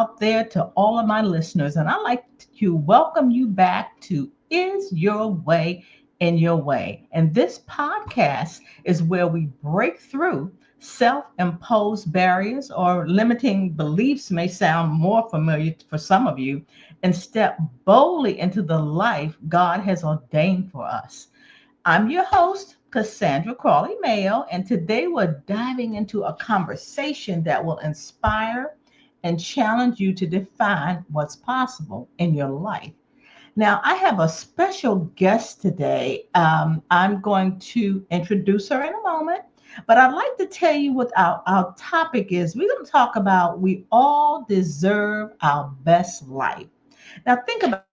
out there to all of my listeners. And I'd like to welcome you back to Is Your Way in Your Way? And this podcast is where we break through self-imposed barriers or limiting beliefs may sound more familiar for some of you and step boldly into the life God has ordained for us. I'm your host, Cassandra Crawley Mayo, and today we're diving into a conversation that will inspire and challenge you to define what's possible in your life. Now, I have a special guest today. I'm going to introduce her in a moment, but I'd like to tell you what our topic is. We're going to talk about we all deserve our best life. Now, think about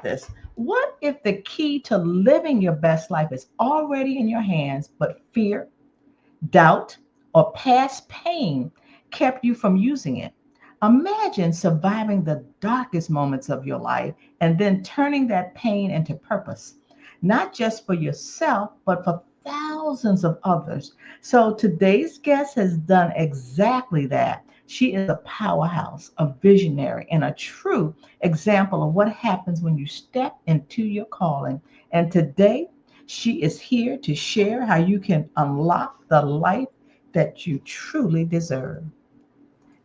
this. What if the key to living your best life is already in your hands, but fear, doubt, or past pain kept you from using it? Imagine surviving the darkest moments of your life and then turning that pain into purpose, not just for yourself, but for thousands of others. So today's guest has done exactly that. She is a powerhouse, a visionary, and a true example of what happens when you step into your calling. And today, she is here to share how you can unlock the life that you truly deserve.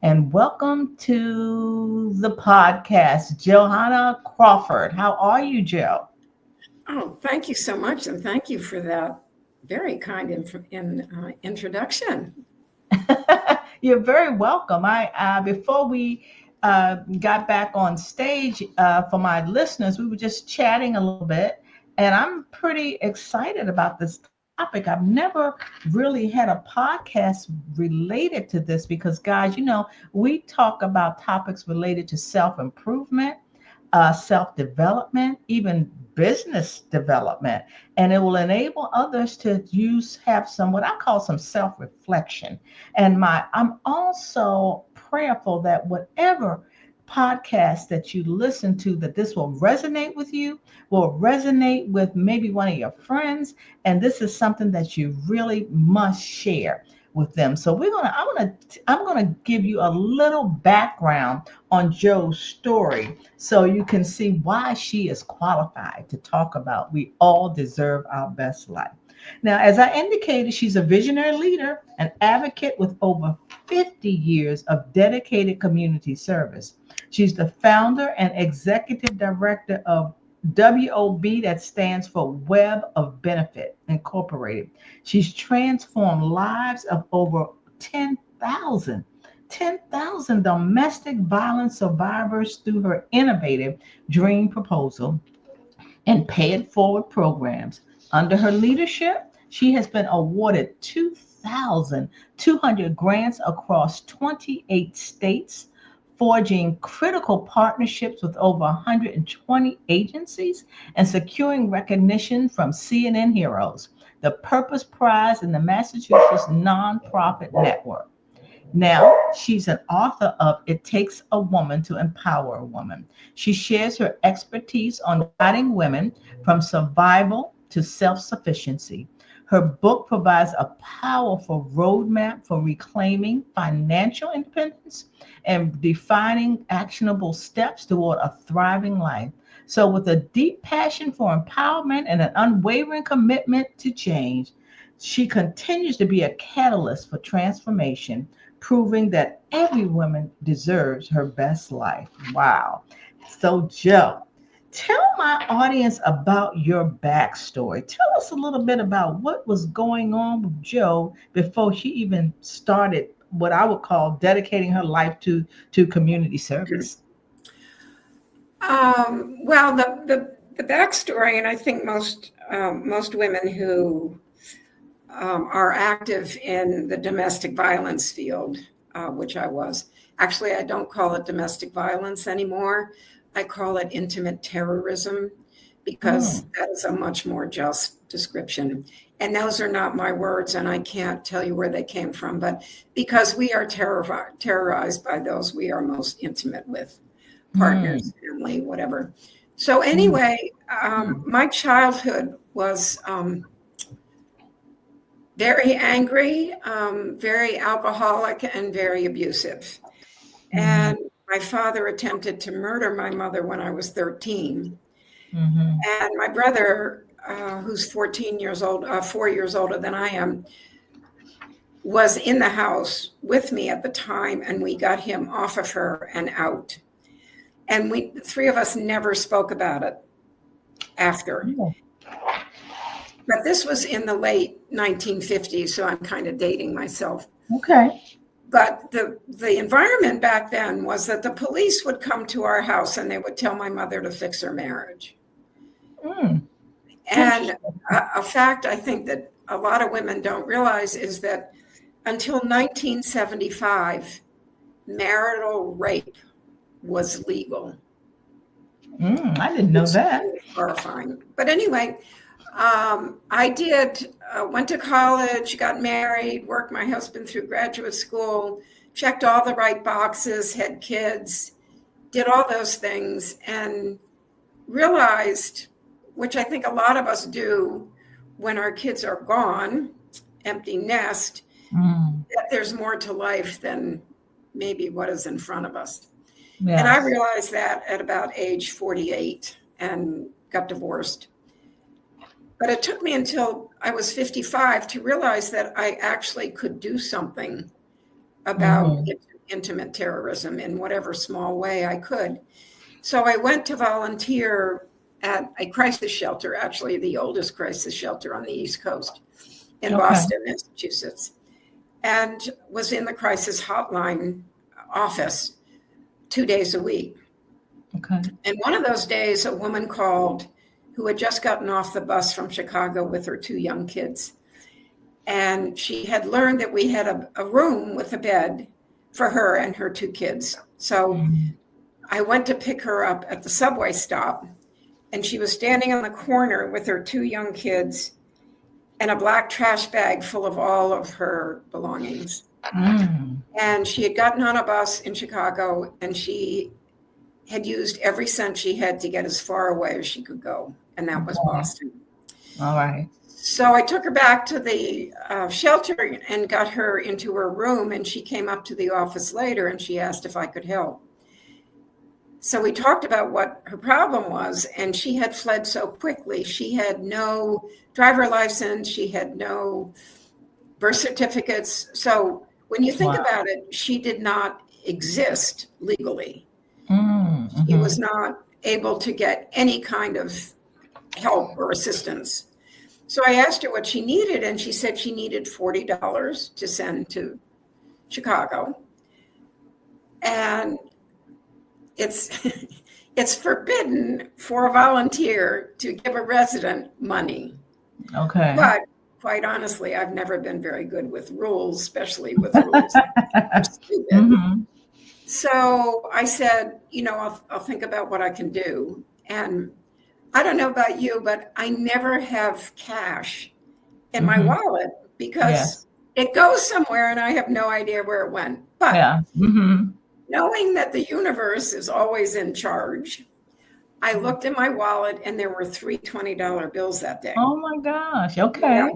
And welcome to the podcast, Johanna Crawford. How are you, Joe? Oh, thank you so much. And thank you for that very kind introduction. You're very welcome. I before we got back on stage for my listeners, we were just chatting a little bit, and I'm pretty excited about this topic. I've never really had a podcast related to this because, guys, we talk about topics related to self-improvement, self-development, even business development, and it will enable others to have some what I call some self-reflection. And I'm also prayerful that whatever podcast that you listen to, that this will resonate with you, will resonate with maybe one of your friends, and this is something that you really must share with them. So I'm gonna give you a little background on Joe's story so you can see why she is qualified to talk about we all deserve our best life. Now, as I indicated, she's a visionary leader, an advocate with over 50 years of dedicated community service. She's the founder and executive director of WOB, that stands for Web of Benefit Incorporated. She's transformed lives of over 10,000 domestic violence survivors through her innovative dream proposal and pay it forward programs. Under her leadership, she has been awarded 2,200 grants across 28 states, forging critical partnerships with over 120 agencies and securing recognition from CNN Heroes, the Purpose Prize, and the Massachusetts Nonprofit Network. Now, she's an author of It Takes a Woman to Empower a Woman. She shares her expertise on guiding women from survival to self-sufficiency. Her book provides a powerful roadmap for reclaiming financial independence and defining actionable steps toward a thriving life. So, with a deep passion for empowerment and an unwavering commitment to change, she continues to be a catalyst for transformation, proving that every woman deserves her best life. Wow. So, Joe, tell my audience about your backstory. Tell us a little bit about what was going on with Joe before she even started what I would call dedicating her life to community service. Well, the backstory, and I think most women who are active in the domestic violence field, which I was. Actually, I don't call it domestic violence anymore. I call it intimate terrorism because that is a much more just description. And those are not my words, and I can't tell you where they came from, but because we are terrorized by those we are most intimate with, partners, family, whatever. So anyway, my childhood was very angry, very alcoholic, and very abusive. And my father attempted to murder my mother when I was 13. Mm-hmm. And my brother, who's 14 years old, 4 years older than I am, was in the house with me at the time, and we got him off of her and out. And the three of us never spoke about it after. Yeah. But this was in the late 1950s, so I'm kind of dating myself. Okay. But the environment back then was that the police would come to our house and they would tell my mother to fix her marriage. Mm. And a fact I think that a lot of women don't realize is that until 1975, marital rape was legal. I didn't know that. Horrifying. But anyway, I went to college, got married, worked my husband through graduate school, checked all the right boxes, had kids, did all those things, and realized, which I think a lot of us do when our kids are gone, empty nest, that there's more to life than maybe what is in front of us. Yes. And I realized that at about age 48 and got divorced. But it took me until I was 55 to realize that I actually could do something about intimate terrorism in whatever small way I could. So I went to volunteer at a crisis shelter, actually the oldest crisis shelter on the East Coast in Boston, Massachusetts, and was in the crisis hotline office 2 days a week. Okay. And one of those days, a woman called who had just gotten off the bus from Chicago with her 2 young kids. And she had learned that we had a room with a bed for her and her 2 kids. So I went to pick her up at the subway stop, and she was standing on the corner with her 2 young kids and a black trash bag full of all of her belongings. And she had gotten on a bus in Chicago, and she had used every cent she had to get as far away as she could go. And that was Boston. All right. So I took her back to the shelter and got her into her room. And she came up to the office later and she asked if I could help. So we talked about what her problem was. And she had fled so quickly. She had no driver license. She had no birth certificates. So when you think about it, she did not exist legally. She was not able to get any kind of help or assistance. So I asked her what she needed, and she said she needed $40 to send to Chicago. And it's forbidden for a volunteer to give a resident money. Okay. But quite honestly, I've never been very good with rules, especially with rules that are stupid. So I said, I'll think about what I can do. And I don't know about you, but I never have cash in my wallet because it goes somewhere and I have no idea where it went. But knowing that the universe is always in charge, I looked in my wallet and there were 3 $20 bills that day. Oh my gosh. Okay. Yeah.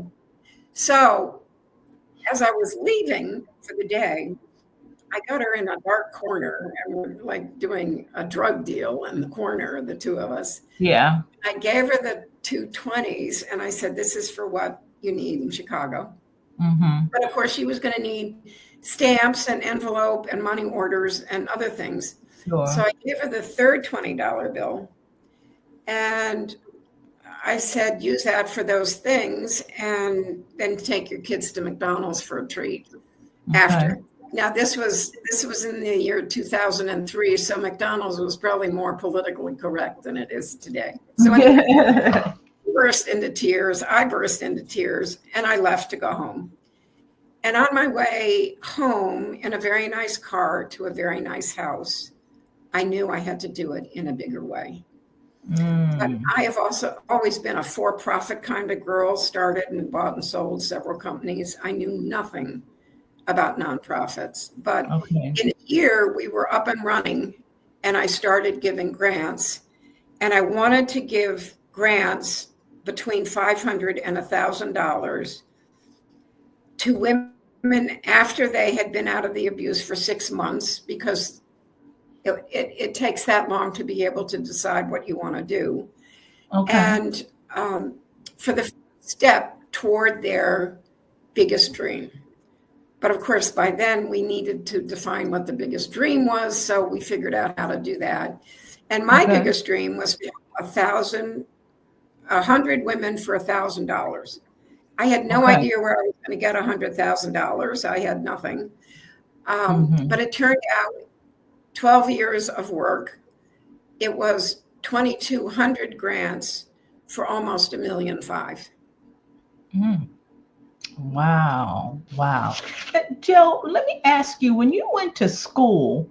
So as I was leaving for the day, I got her in a dark corner and we're like doing a drug deal in the corner, the 2 of us. Yeah. I gave her the 2 20s and I said, this is for what you need in Chicago. But of course she was going to need stamps and envelope and money orders and other things. Sure. So I gave her the 3rd $20 bill and I said, use that for those things and then take your kids to McDonald's for a treat after. Now, this was in the year 2003, so McDonald's was probably more politically correct than it is today. So anyway, I burst into tears, and I left to go home. And on my way home in a very nice car to a very nice house, I knew I had to do it in a bigger way. But I have also always been a for-profit kind of girl, started and bought and sold several companies. I knew nothing about nonprofits, but in a year we were up and running and I started giving grants, and I wanted to give grants between $500 and $1,000 to women after they had been out of the abuse for 6 months, because it takes that long to be able to decide what you want to do. Okay. And for the step toward their biggest dream. But of course, by then we needed to define what the biggest dream was. So we figured out how to do that. And my biggest dream was 100 women for $1,000. I had no idea where I was going to get $100,000. I had nothing. But it turned out 12 years of work. It was 2,200 grants for almost $1.5 million. Wow. Jill, let me ask you, when you went to school,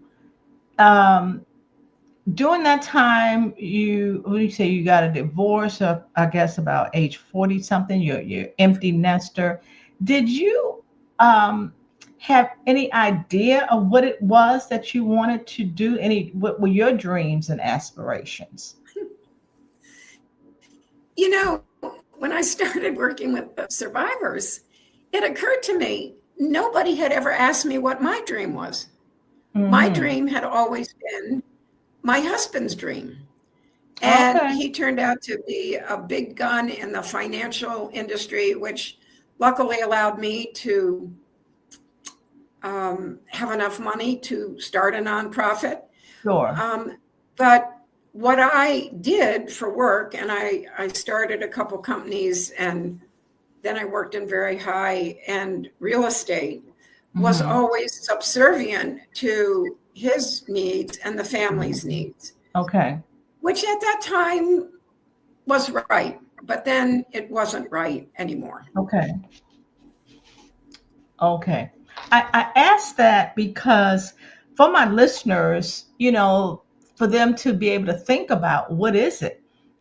during that time, you say you got a divorce, I guess about age 40 something, you're empty nester. Did you have any idea of what it was that you wanted to do? What were your dreams and aspirations? When I started working with the survivors, it occurred to me, nobody had ever asked me what my dream was. My dream had always been my husband's dream. And he turned out to be a big gun in the financial industry, which luckily allowed me to have enough money to start a nonprofit. Sure. But what I did for work, and I started a couple companies, and then I worked in very high-end real estate, was always subservient to his needs and the family's needs. Okay. Which at that time was right, but then it wasn't right anymore. Okay. I asked that because for my listeners, for them to be able to think about what is it,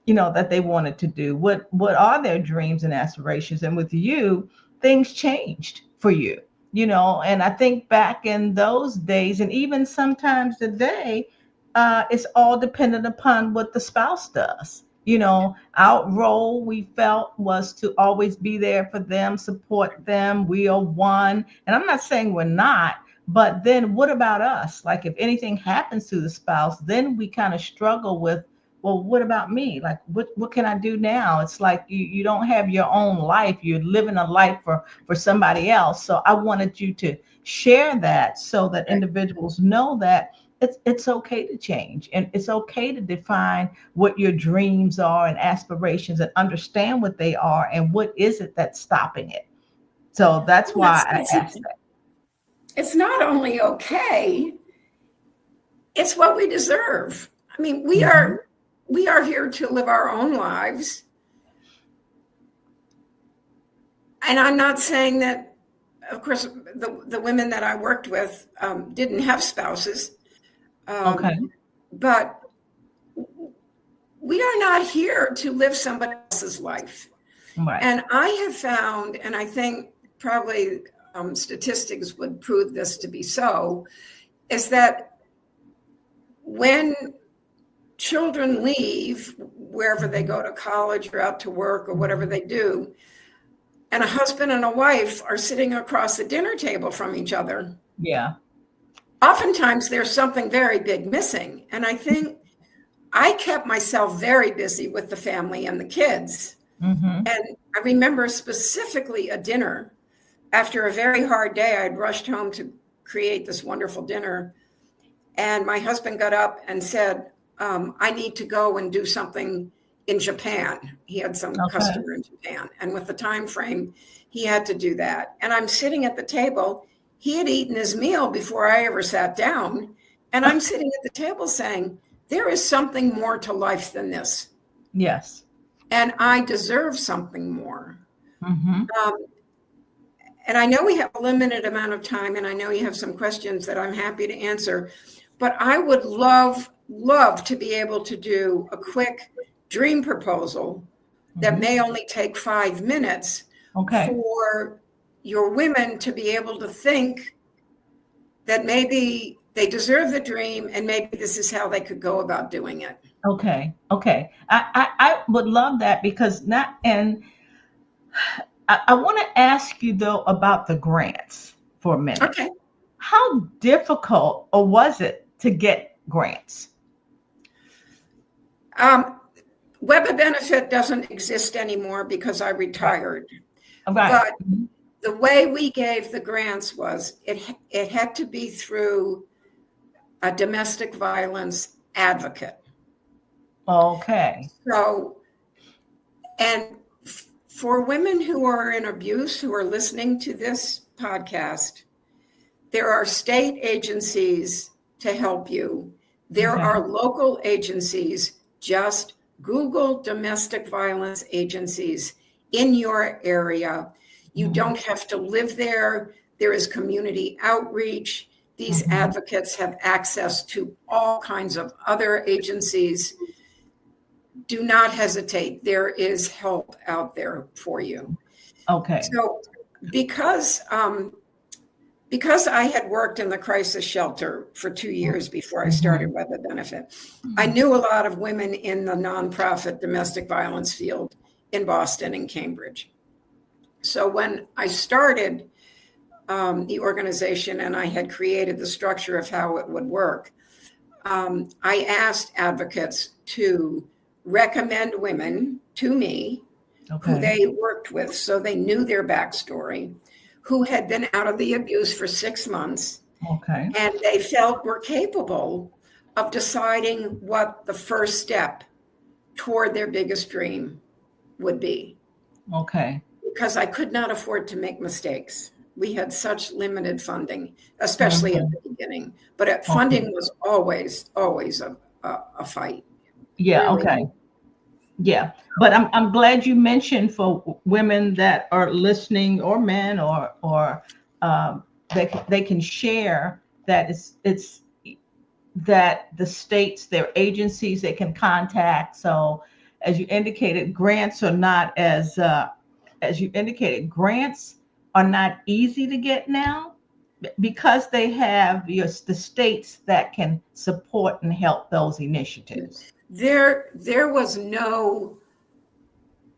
that they wanted to do, what are their dreams and aspirations. And with you, things changed for you, and I think back in those days, and even sometimes today, it's all dependent upon what the spouse does. Our role, we felt, was to always be there for them, support them. We are one. And I'm not saying we're not, but then what about us? Like if anything happens to the spouse, then we kind of struggle with, well, what about me? Like, what can I do now? It's like you don't have your own life. You're living a life for somebody else. So I wanted you to share that so that individuals know that it's okay to change, and it's okay to define what your dreams are and aspirations and understand what they are and what is it that's stopping it. So that's why I asked that. It's not only okay, it's what we deserve. I mean, we are here to live our own lives. And I'm not saying that, of course, the women that I worked with didn't have spouses. But we are not here to live somebody else's life. Right. And I have found, and I think probably statistics would prove this to be so, is that when children leave wherever they go to college or out to work or whatever they do, and a husband and a wife are sitting across the dinner table from each other. Yeah. Oftentimes there's something very big missing. And I think I kept myself very busy with the family and the kids. And I remember specifically a dinner. After a very hard day, I'd rushed home to create this wonderful dinner. And my husband got up and said, I need to go and do something in Japan. He had some customer in Japan. And with the time frame, he had to do that. And I'm sitting at the table. He had eaten his meal before I ever sat down. And I'm sitting at the table saying, there is something more to life than this. Yes. And I deserve something more. And I know we have a limited amount of time, and I know you have some questions that I'm happy to answer, but I would love to be able to do a quick dream proposal that may only take 5 minutes for your women to be able to think that maybe they deserve the dream and maybe this is how they could go about doing it. Okay. I would love that because I want to ask you though about the grants for a minute. Okay. How difficult or was it to get grants? Web of Benefit doesn't exist anymore because I retired. Right. But the way we gave the grants was it had to be through a domestic violence advocate. Okay. So, and for women who are in abuse, who are listening to this podcast, there are state agencies to help you. There are local agencies. Just Google domestic violence agencies in your area. You don't have to live there. There is community outreach. These advocates have access to all kinds of other agencies. Do not hesitate. There is help out there for you. Okay. So because I had worked in the crisis shelter for 2 years before I started Web of Benefit, I knew a lot of women in the nonprofit domestic violence field in Boston and Cambridge. So when I started the organization and I had created the structure of how it would work, I asked advocates to recommend women to me who they worked with, so they knew their backstory, who had been out of the abuse for 6 months, and they felt were capable of deciding what the first step toward their biggest dream would be. Because I could not afford to make mistakes. We had such limited funding, especially at the beginning. But funding was always a fight. Yeah. Really. Yeah. But I'm glad you mentioned for women that are listening, or men, or they can share that it's that the states, their agencies they can contact. So as you indicated, grants are not grants are not easy to get now, because they have the states that can support and help those initiatives. There was no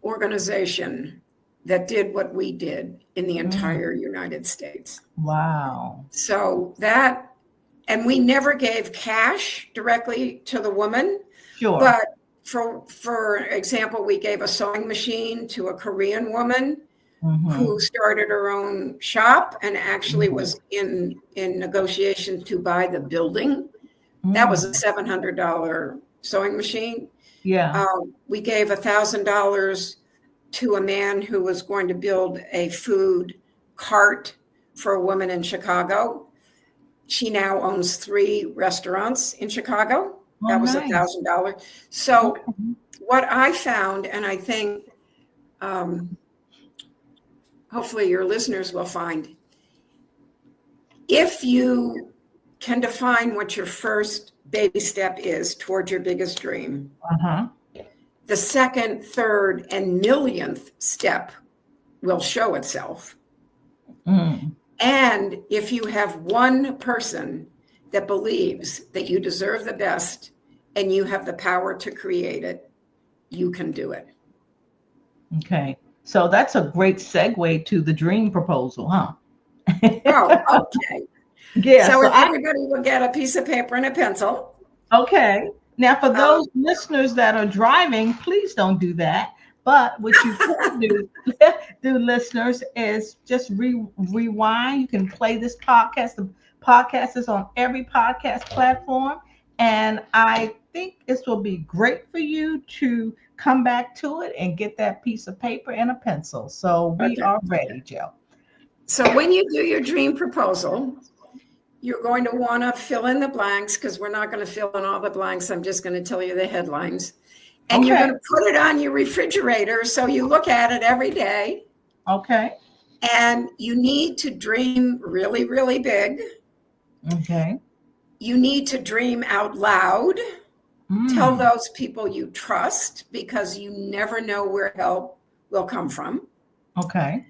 organization that did what we did in the entire United States. Wow. So and we never gave cash directly to the woman. Sure. But for example, we gave a sewing machine to a Korean woman who started her own shop and actually was in negotiation to buy the building. That was a $700 sewing machine. Yeah. We gave $1,000 to a man who was going to build a food cart for a woman in Chicago. She now owns 3 restaurants in Chicago. That was $1,000. So what I found, and I think hopefully your listeners will find, if you can define what your first baby step is toward your biggest dream, the second, third, and millionth step will show itself. And if you have one person that believes that you deserve the best and you have the power to create it, you can do it. Okay. So that's a great segue to the dream proposal, huh? Oh, okay. Yeah. So everybody will get a piece of paper and a pencil. Okay. Now, for those listeners that are driving, please don't do that. But what you can do, listeners, is just rewind. You can play this podcast. The podcast is on every podcast platform. And I think this will be great for you to come back to it and get that piece of paper and a pencil. So we are ready, Jill. So when you do your dream proposal, you're going to want to fill in the blanks, because we're not going to fill in all the blanks. I'm just going to tell you the headlines. And you're going to put it on your refrigerator so you look at it every day. Okay. And you need to dream really, really big. Okay. You need to dream out loud. Tell those people you trust, because you never know where help will come from. Okay.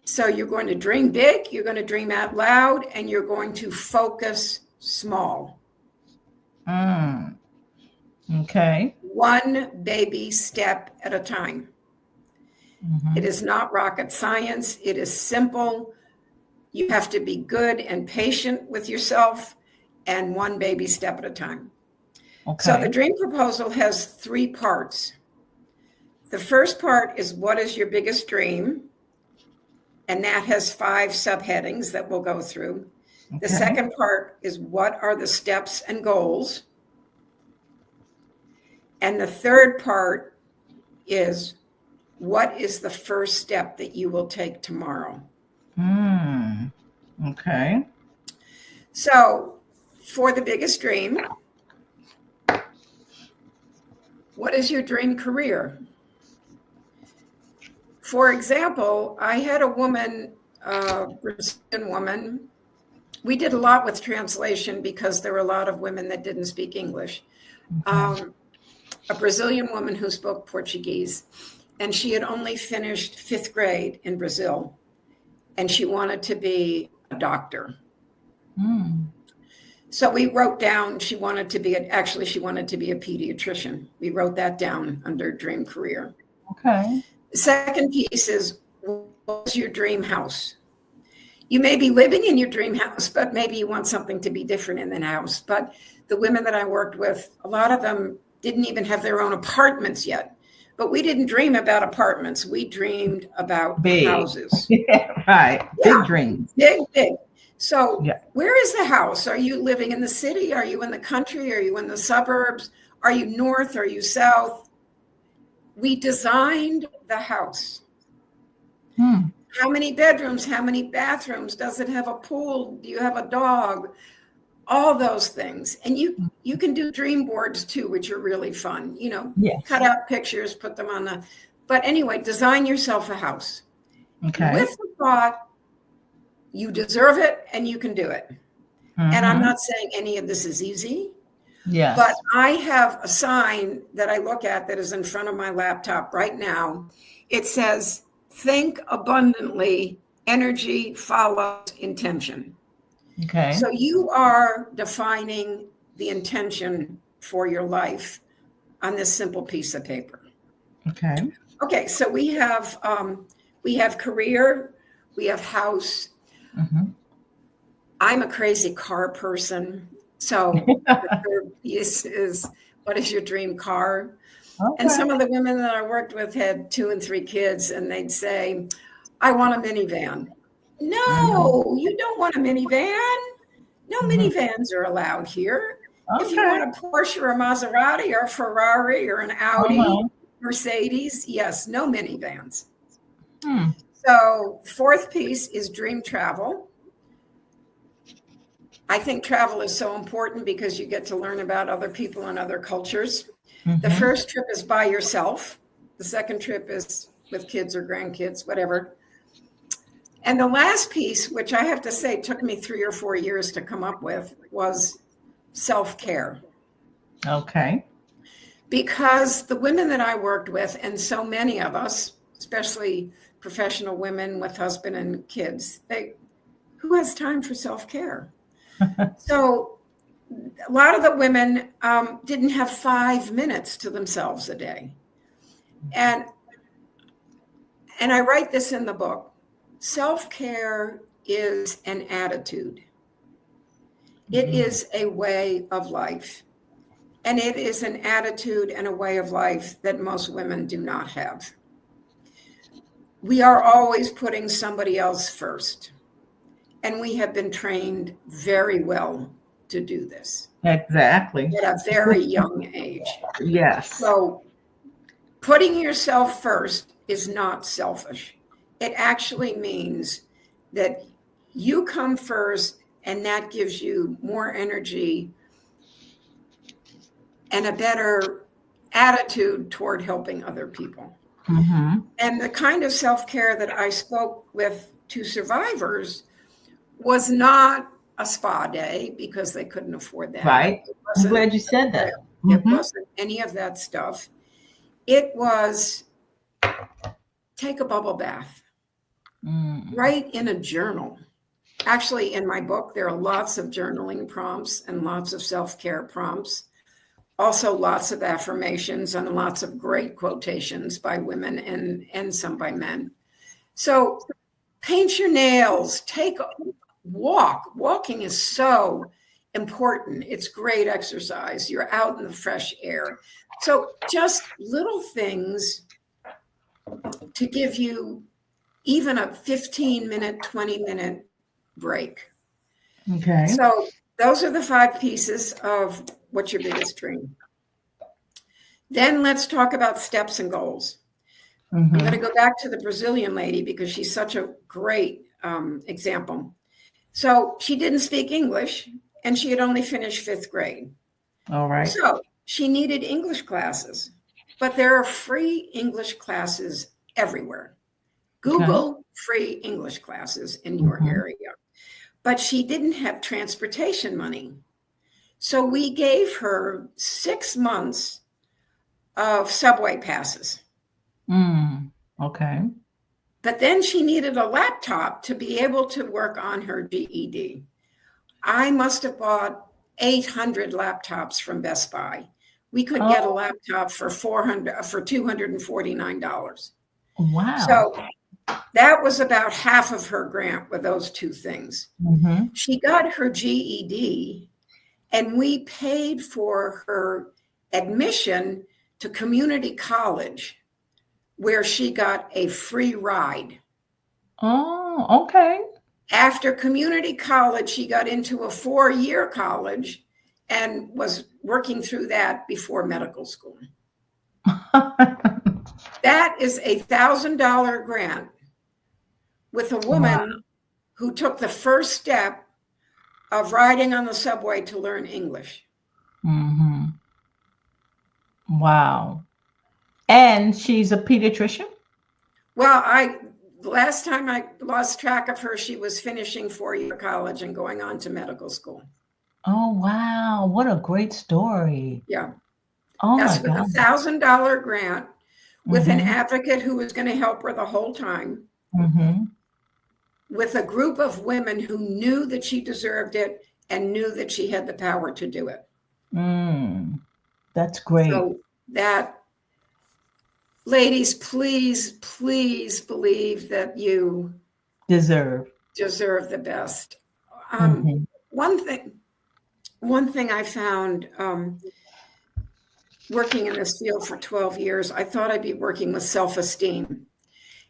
So you're going to dream big, you're going to dream out loud, and you're going to focus small. Okay. One baby step at a time. It is not rocket science. It is simple. You have to be good and patient with yourself, and one baby step at a time. So the Okay. dream proposal has 3 parts. The first part is, what is your biggest dream? And that has 5 subheadings that we'll go through. The Okay. second part is, what are the steps and goals? And the third part is, what is the first step that you will take tomorrow? Okay. So for the biggest dream, what is your dream career? For example, I had a woman, Brazilian woman. We did a lot with translation because there were a lot of women that didn't speak English. Okay. A Brazilian woman who spoke Portuguese, and she had only finished 5th grade in Brazil, and she wanted to be a doctor. So we wrote down she wanted to be a pediatrician. We wrote that down under dream career. Okay. The second piece is, what's your dream house? You may be living in your dream house, but maybe you want something to be different in the house. But the women that I worked with, a lot of them didn't even have their own apartments yet. But we didn't dream about apartments. We dreamed about houses. Right. Yeah. Big dreams. Big. So Yeah. where is the house? Are you living in the city? Are you in the country? Are you in the suburbs? Are you north? Are you south? We designed the house. How many bedrooms? How many bathrooms? Does it have a pool? Do you have a dog? All those things. And you can do dream boards too, which are really fun. Yes. Cut out pictures, put them on but anyway, design yourself a house. Okay. With the thought, you deserve it and you can do it. And I'm not saying any of this is easy. Yes. But I have a sign that I look at that is in front of my laptop right now. It says, think abundantly, energy follows intention. Okay. So you are defining the intention for your life on this simple piece of paper. Okay. Okay, so we have career, we have house. I'm a crazy car person. So the third piece is, what is your dream car? Okay. And some of the women that I worked with had 2 and 3 kids, and they'd say, I want a minivan. No, you don't want a minivan. No minivans are allowed here. Okay. If you want a Porsche or a Maserati or a Ferrari or an Audi, Mercedes, yes, no minivans. So 4th piece is dream travel. I think travel is so important because you get to learn about other people and other cultures. The first trip is by yourself. The second trip is with kids or grandkids, whatever. And the last piece, which I have to say took me 3 or 4 years to come up with, was self-care. Okay. Because the women that I worked with, and so many of us, especially professional women with husband and kids, who has time for self-care? So a lot of the women didn't have 5 minutes to themselves a day. And I write this in the book. Self-care is an attitude. It is a way of life. And it is an attitude and a way of life that most women do not have. We are always putting somebody else first. And we have been trained very well to do this. Exactly. At a very young age. Yes. So putting yourself first is not selfish. It actually means that you come first, and that gives you more energy and a better attitude toward helping other people. And the kind of self-care that I spoke with to survivors was not a spa day because they couldn't afford that. Right. I'm glad you said that. It wasn't any of that stuff. It was take a bubble bath, write in a journal. Actually, in my book, there are lots of journaling prompts and lots of self-care prompts. Also, lots of affirmations and lots of great quotations by women and some by men. So paint your nails, take a walk. Walking is so important. It's great exercise. You're out in the fresh air. So just little things to give you even a 15-minute, 20-minute break. Okay. So those are the 5 pieces of what's your biggest dream. Then let's talk about steps and goals. I'm going to go back to the Brazilian lady because she's such a great example. So she didn't speak English and she had only finished 5th grade. All right. So she needed English classes, but there are free English classes everywhere. Google free English classes in your area. But she didn't have transportation money. So we gave her 6 months of subway passes. Okay. But then she needed a laptop to be able to work on her GED. I must have bought 800 laptops from Best Buy. We could get a laptop for $249. Wow. So that was about half of her grant with those 2 things. She got her GED and we paid for her admission to community college where she got a free ride. Oh, okay. After community college, she got into a 4-year college and was working through that before medical school. That is a $1,000 grant with a woman who took the first step of riding on the subway to learn English. Wow. And she's a pediatrician? Well, last time I lost track of her, she was finishing 4-year college and going on to medical school. Oh, wow. What a great story. Yeah. Oh, that's my with God. $1,000 grant with an advocate who was going to help her the whole time. With a group of women who knew that she deserved it and knew that she had the power to do it. That's great. So that, ladies, please, please believe that you deserve the best. One thing I found working in this field for 12 years, I thought I'd be working with self-esteem.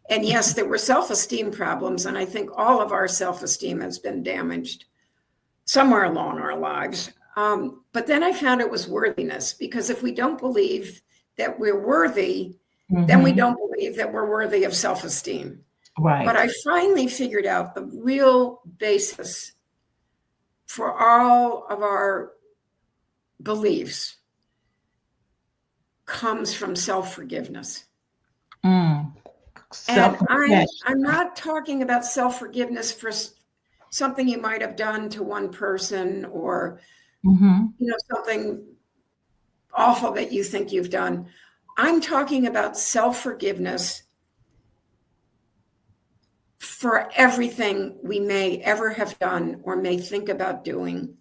And yes, there were self-esteem problems, and I think all of our self-esteem has been damaged somewhere along our lives. But then I found it was worthiness, because if we don't believe that we're worthy, then we don't believe that we're worthy of self-esteem. Right. But I finally figured out the real basis for all of our beliefs comes from self-forgiveness. And I'm not talking about self-forgiveness for something you might have done to one person or something awful that you think you've done. I'm talking about self-forgiveness for everything we may ever have done or may think about doing,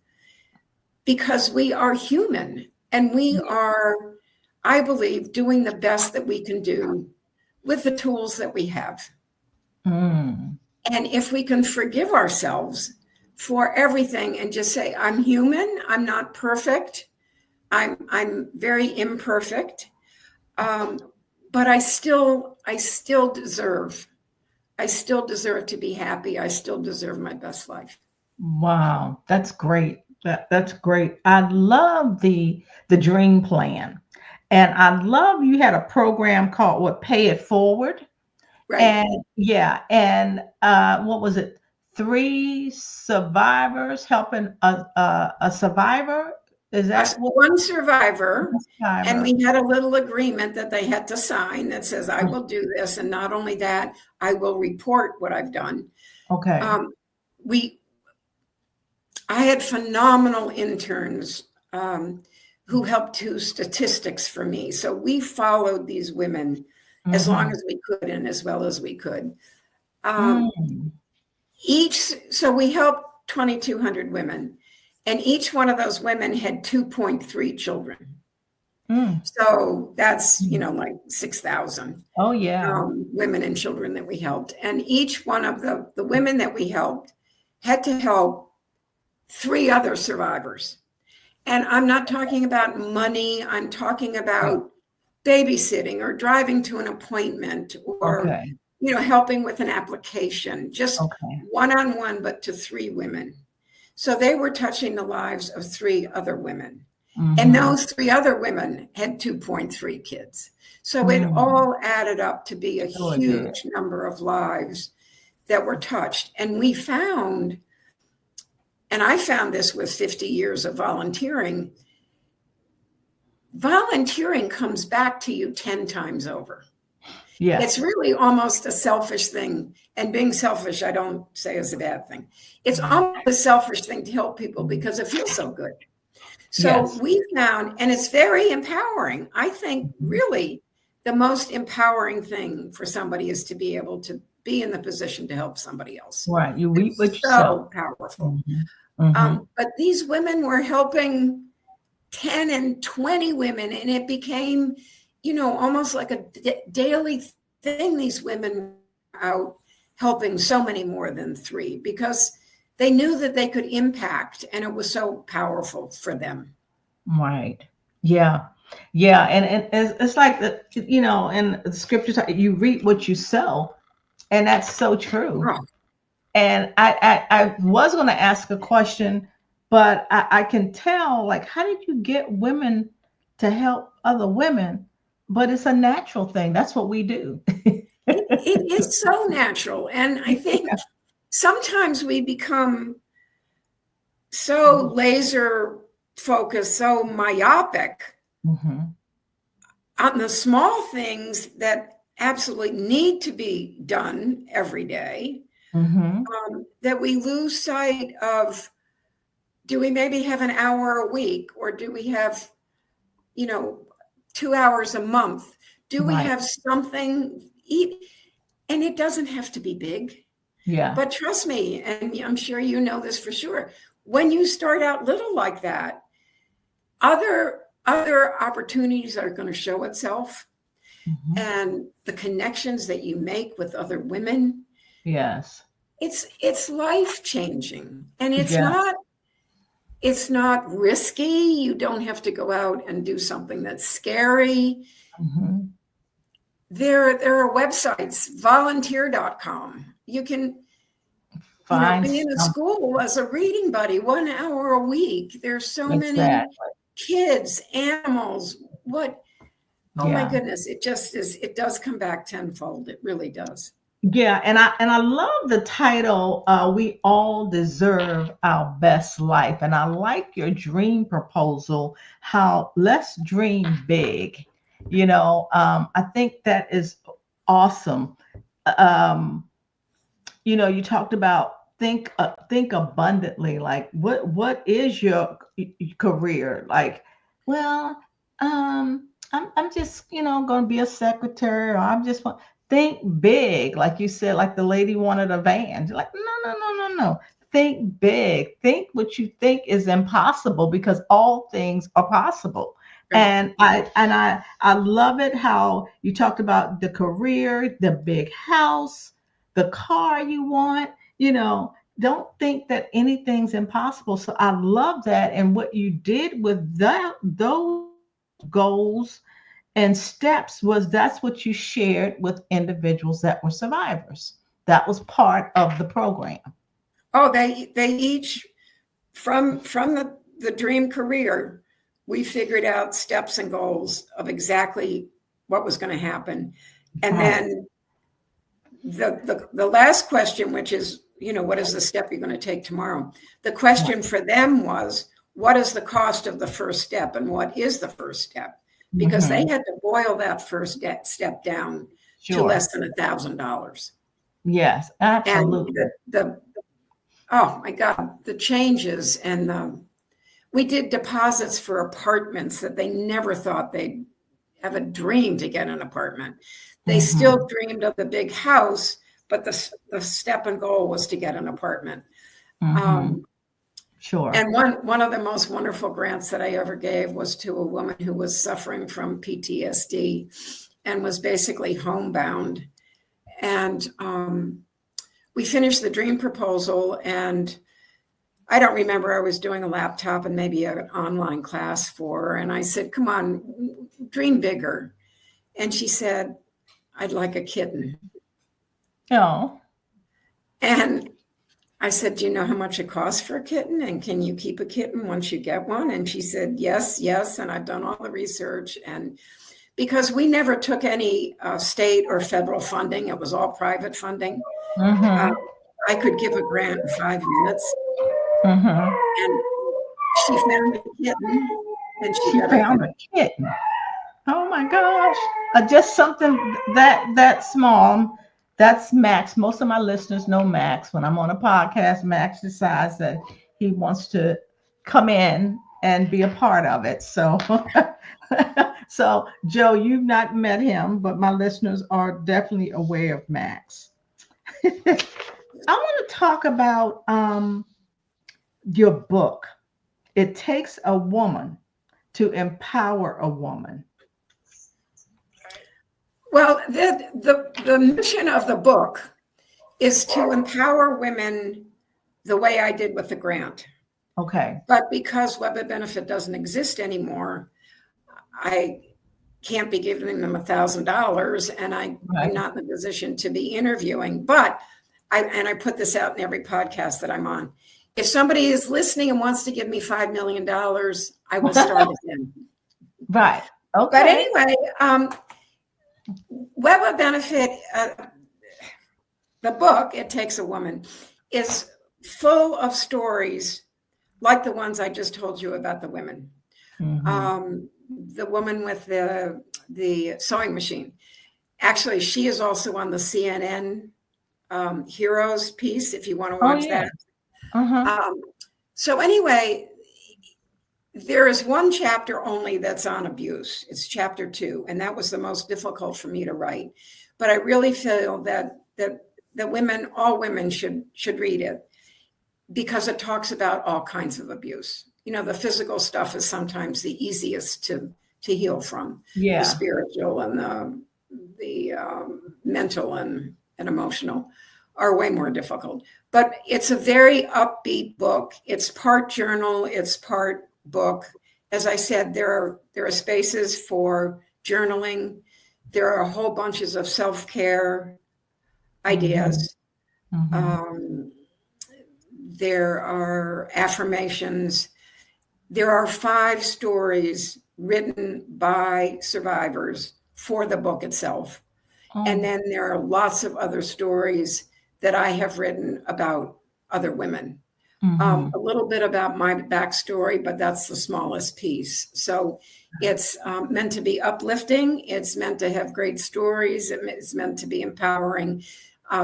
because we are human and we are, I believe, doing the best that we can do with the tools that we have. And if we can forgive ourselves for everything and just say, I'm human, I'm not perfect, I'm very imperfect, but I still deserve to be happy. I still deserve my best life. Wow, that's great. That's great. I love the dream plan. And I love you had a program called Pay It Forward. Right. And what was it? 3 survivors helping a survivor. Is that one survivor? And we had a little agreement that they had to sign that says, I will do this. And not only that, I will report what I've done. Okay. I had phenomenal interns who helped do statistics for me. So we followed these women as long as we could and as well as we could. So we helped 2,200 women, and each one of those women had 2.3 children. So that's, like 6,000. Oh, yeah. Women and children that we helped. And each one of the women that we helped had to help 3 other survivors. And I'm not talking about money. I'm talking about babysitting or driving to an appointment or, Okay. helping with an application, just Okay. one-on-one, but to 3 women. So they were touching the lives of 3 other women. And those 3 other women had 2.3 kids. So it all added up to be a huge number of lives that were touched. And we found, and I found this with 50 years of volunteering comes back to you 10 times over. Yes. It's really almost a selfish thing. And being selfish, I don't say is a bad thing. It's almost a selfish thing to help people because it feels so good. So we found, and it's very empowering. I think really the most empowering thing for somebody is to be able to be in the position to help somebody else. Right. You reap what you So sow. powerful. But these women were helping 10 and 20 women, and it became, almost like a daily thing. These women were out helping so many more than 3 because they knew that they could impact, and it was so powerful for them. Right. Yeah. Yeah. And it's like, in the scripture, you reap what you sow. And that's so true. Oh. And I was going to ask a question, but I can tell, like, how did you get women to help other women? But it's a natural thing. That's what we do. It is so natural. And I think sometimes we become so laser focused, so myopic on the small things that absolutely need to be done every day, that we lose sight of, do we maybe have an hour a week, or do we have, 2 hours a month? Do we have something, and it doesn't have to be big. Yeah. But trust me, and I'm sure you know this for sure, when you start out little like that, other opportunities are going to show itself, and the connections that you make with other women. Yes. It's life-changing, and it's not risky. You don't have to go out and do something that's scary. There are websites, volunteer.com. You can be in a school as a reading buddy, 1 hour a week. There's so many kids, animals. Oh my goodness. It just is. It does come back tenfold. It really does. Yeah. And I love the title, We All Deserve Our Best Life. And I like your dream proposal, how let's dream big. I think that is awesome. You talked about think abundantly. Like, what is your career? Like, well, I'm just, going to be a secretary, or I'm just think big. Like you said, like the lady wanted a van. You're like, no. Think big. Think what you think is impossible, because all things are possible. And I love it how you talked about the career, the big house, the car you want. Don't think that anything's impossible. So I love that. And what you did with those goals and steps that's what you shared with individuals that were survivors. That was part of the program. Oh, they each from the dream career, we figured out steps and goals of exactly what was going to happen. And then the last question, which is, what is the step you're going to take tomorrow? The question for them was, what is the cost of the first step, and what is the first step? Because they had to boil that first step down to less than $1,000. Yes, absolutely. And oh my God, the changes, and we did deposits for apartments that they never thought they'd have a dream to get an apartment. They still dreamed of the big house, but the step and goal was to get an apartment. Sure. And one of the most wonderful grants that I ever gave was to a woman who was suffering from PTSD and was basically homebound. And we finished the dream proposal, and I don't remember, I was doing a laptop and maybe an online class for her. And I said, come on, dream bigger. And she said, I'd like a kitten. Oh. And I said, do you know how much it costs for a kitten? And can you keep a kitten once you get one? And she said, yes. And I've done all the research. And because we never took any state or federal funding, it was all private funding. Mm-hmm. I could give a grant in 5 minutes. Mm-hmm. And she found a kitten. And She found a kitten. Oh my gosh. Just something that small. That's Max. Most of my listeners know Max. When I'm on a podcast, Max decides that he wants to come in and be a part of it. So, so Joe, you've not met him, but my listeners are definitely aware of Max. I want to talk about your book. It takes a woman to empower a woman. Well, the mission of the book is to empower women the way I did with the grant. Okay. But because Web of Benefit doesn't exist anymore, I can't be giving them $1,000, and I'm not in a position to be interviewing. But I put this out in every podcast that I'm on. If somebody is listening and wants to give me $5 million, I will start again. Right. Okay. But anyway, Web of Benefit, the book, It Takes a Woman, is full of stories like the ones I just told you about the women. Mm-hmm. The woman with the sewing machine. Actually, she is also on the CNN Heroes piece, if you want to watch that. Uh-huh. So anyway, there is one chapter only that's on abuse. It's chapter 2, and that was the most difficult for me to write. But I really feel that women, all women should read it, because it talks about all kinds of abuse. You know, the physical stuff is sometimes the easiest to heal from. Yeah. The spiritual and the mental and emotional are way more difficult. But it's a very upbeat book. It's part journal. It's part book. As I said, there are spaces for journaling. There are whole bunches of self-care ideas. Mm-hmm. There are affirmations. There are 5 stories written by survivors for the book itself. Oh. And then there are lots of other stories that I have written about other women. Mm-hmm. A little bit about my backstory, but that's the smallest piece. So it's meant to be uplifting. It's meant to have great stories. It's meant to be empowering.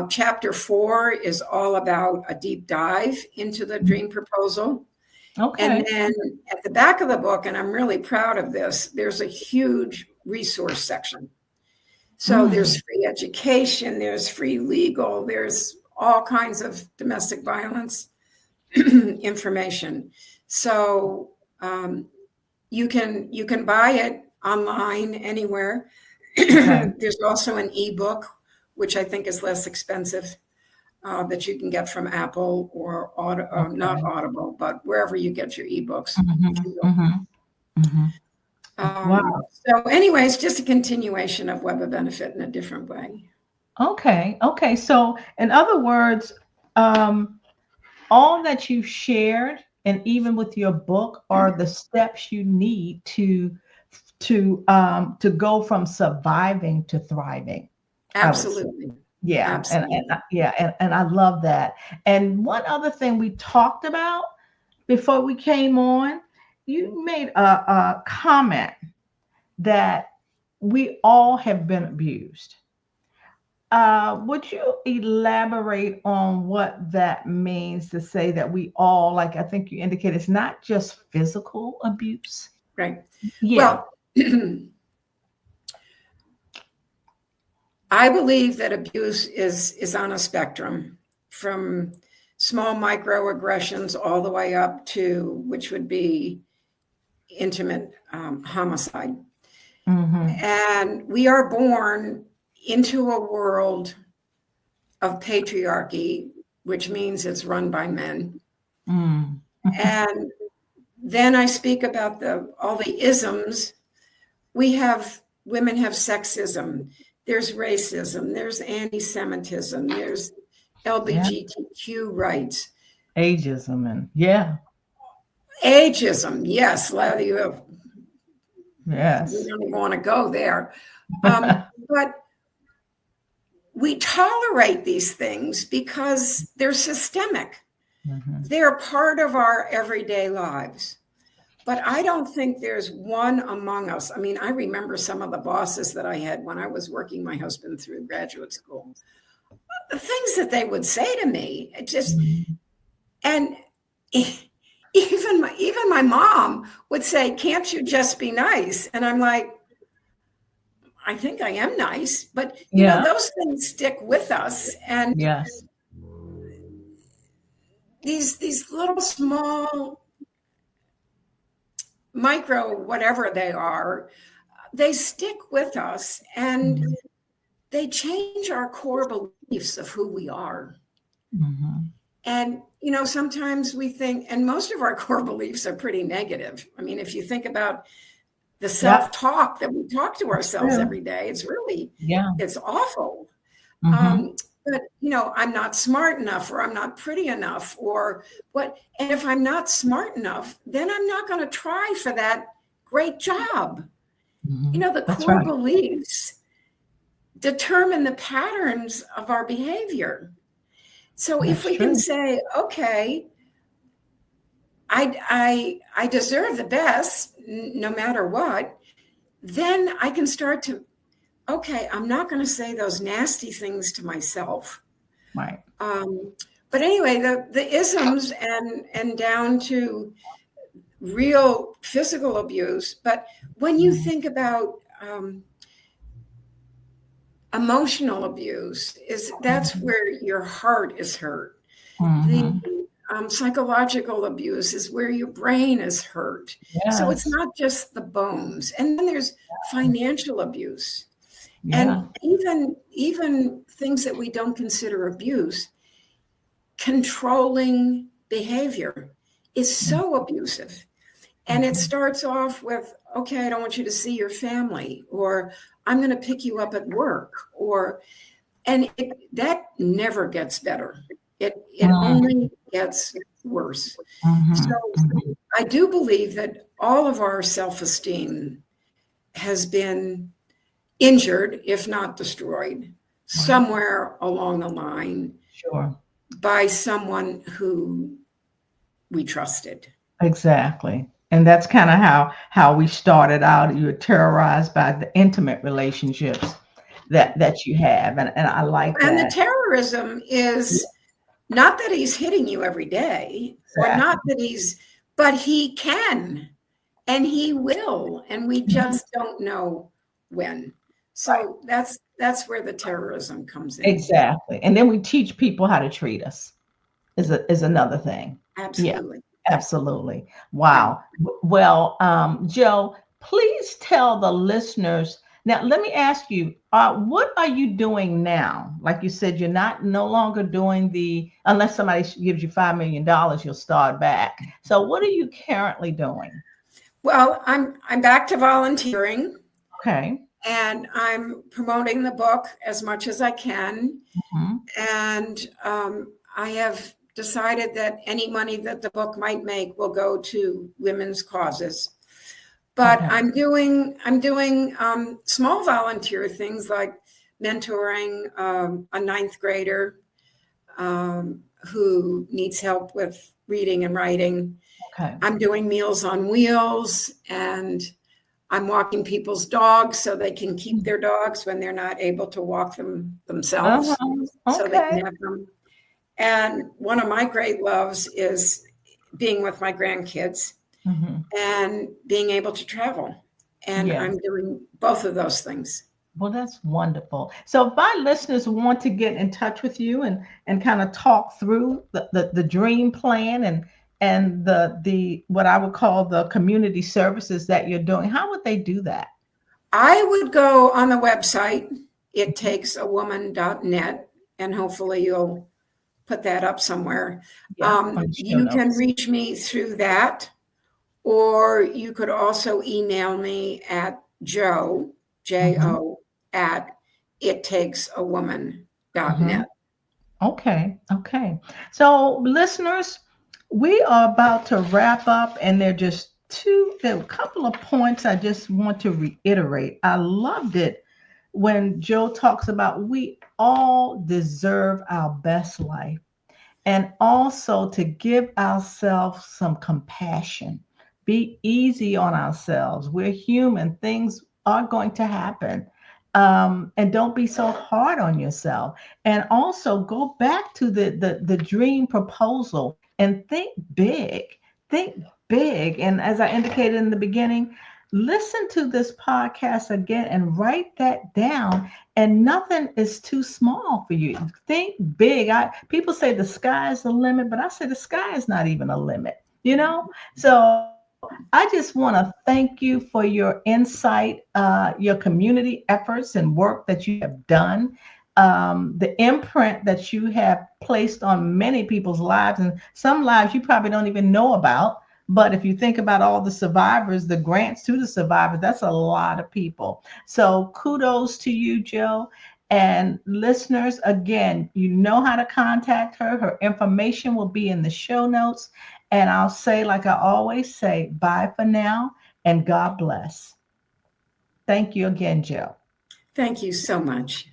Chapter 4 is all about a deep dive into the dream proposal. Okay. And then at the back of the book, and I'm really proud of this, there's a huge resource section. So there's free education, there's free legal, there's all kinds of domestic violence information. So you can buy it online anywhere. Okay. There's also an ebook, which I think is less expensive, that you can get from Apple or not Audible, but wherever you get your ebooks. Mm-hmm. Mm-hmm. Mm-hmm. Wow. So anyways, just a continuation of Web of Benefit in a different way. Okay. So in other words, all that you've shared, and even with your book, are the steps you need to go from surviving to thriving. Absolutely. Yeah. Absolutely. And I love that. And one other thing we talked about before we came on, you made a comment that we all have been abused. Would you elaborate on what that means, to say that we all, like I think you indicated, it's not just physical abuse? Right. Yeah. Well, I believe that abuse is on a spectrum, from small microaggressions all the way up to, which would be intimate homicide. Mm-hmm. And we are born into a world of patriarchy, which means it's run by men. Mm. And then I speak about all the isms. Women have sexism, there's racism, there's anti-Semitism, there's Yeah. LGBTQ rights. Ageism and yeah. Ageism, yes, we Yes. don't even want to go there. But we tolerate these things because they're systemic. Mhm. They're part of our everyday lives. But I don't think there's one among us. I mean, I remember some of the bosses that I had when I was working my husband through graduate school. The things that they would say to me, it just, Mhm. and even my mom would say, "Can't you just be nice?" And I'm like, I think I am nice, but Yeah. those things stick with us. And Yes. these little small micro whatever they are, they stick with us, and Mhm. they change our core beliefs of who we are. Mhm. And sometimes we think, and most of our core beliefs are pretty negative. I mean, if you think about the Yep. self-talk that we talk to That's ourselves true. every day, Yeah. it's awful. Mhm. But I'm not smart enough, or I'm not pretty enough, or what. And if I'm not smart enough, then I'm not going to try for that great job. Mhm. The That's core right. beliefs determine the patterns of our behavior. So if That's we can true. say, okay, I deserve the best no matter what, then I can start to, okay, I'm not going to say those nasty things to myself. Right. But anyway, the isms and down to real physical abuse. But when you Mhm. think about emotional abuse, that's Mhm. where your heart is hurt. The Mhm. psychological abuse is where your brain is hurt. So it's Yes. not just the bones. And then there's financial abuse. Yeah. And even things that we don't consider abuse, controlling behavior is so abusive. And it Mhm. starts off with, okay, I don't want you to see your family, or I'm going to pick you up at work, and that never gets better. It Mhm. only gets worse. So Mhm. Mhm. I do believe that all of our self-esteem has been injured, if not destroyed, Right. somewhere along the line Sure. by someone who we trusted. Exactly. And that's kind of how we started out. You were terrorized by the intimate relationships that you have. And I like And the that. terrorism Yeah, is not that he's hitting you every day, or not exactly. that but he can and he will, and we Mhm. just don't know when. Right. So that's where the terrorism comes in. Exactly. And then we teach people how to treat us is another thing. Yeah. Absolutely. Absolutely. Right. Wow. Well, Joe, please tell the listeners. Now, let me ask you, what are you doing now? Like you said, you're not no longer doing unless somebody gives you $5 million, you'll start back. So what are you currently doing? Well, I'm back to volunteering, Okay. and I'm promoting the book as much as I can. Mhm. And I have decided that any money that the book might make will go to women's causes. But Okay. I'm doing small volunteer things like mentoring a ninth grader who needs help with reading and writing. Okay. I'm doing Meals on Wheels, and I'm walking people's dogs so they can keep their dogs when they're not able to walk them themselves, Uh-huh. so they Okay. can have them. And one of my great loves is being with my grandkids Mhm. and being able to travel. And Yes. I'm doing both of those things. Well, that's wonderful. So if my listeners want to get in touch with you and kind of talk through the dream plan and the what I would call the community services that you're doing, how would they do that? I would go on the website, ittakes a woman.net, and hopefully you'll put that up somewhere. Yeah, on the show You can notes. reach me through that, or you could also email me at Joe, Mhm, J-O, at ittakes-a-woman.net. mhm. Okay, okay. So, listeners, we are about to wrap up, and there are a couple of points I just want to reiterate. I loved it when Joe talks about we all deserve our best life, and also to give ourselves some compassion. Be easy on ourselves. We're human, things are going to happen. And don't be so hard on yourself. And also go back to the dream proposal and think big. Think big. And as I indicated in the beginning, listen to this podcast again and write that down, and nothing is too small for you. Think big. People say the sky is the limit, but I say the sky is not even a limit, you know? So I just want to thank you for your insight, your community efforts and work that you have done, the imprint that you have placed on many people's lives, and some lives you probably don't even know about. But if you think about all the survivors, the grants to the survivors, that's a lot of people. So kudos to you, Jill. And listeners, again, you know how to contact her. Her information will be in the show notes. And I'll say, like I always say, bye for now and God bless. Thank you again, Jill. Thank you so much.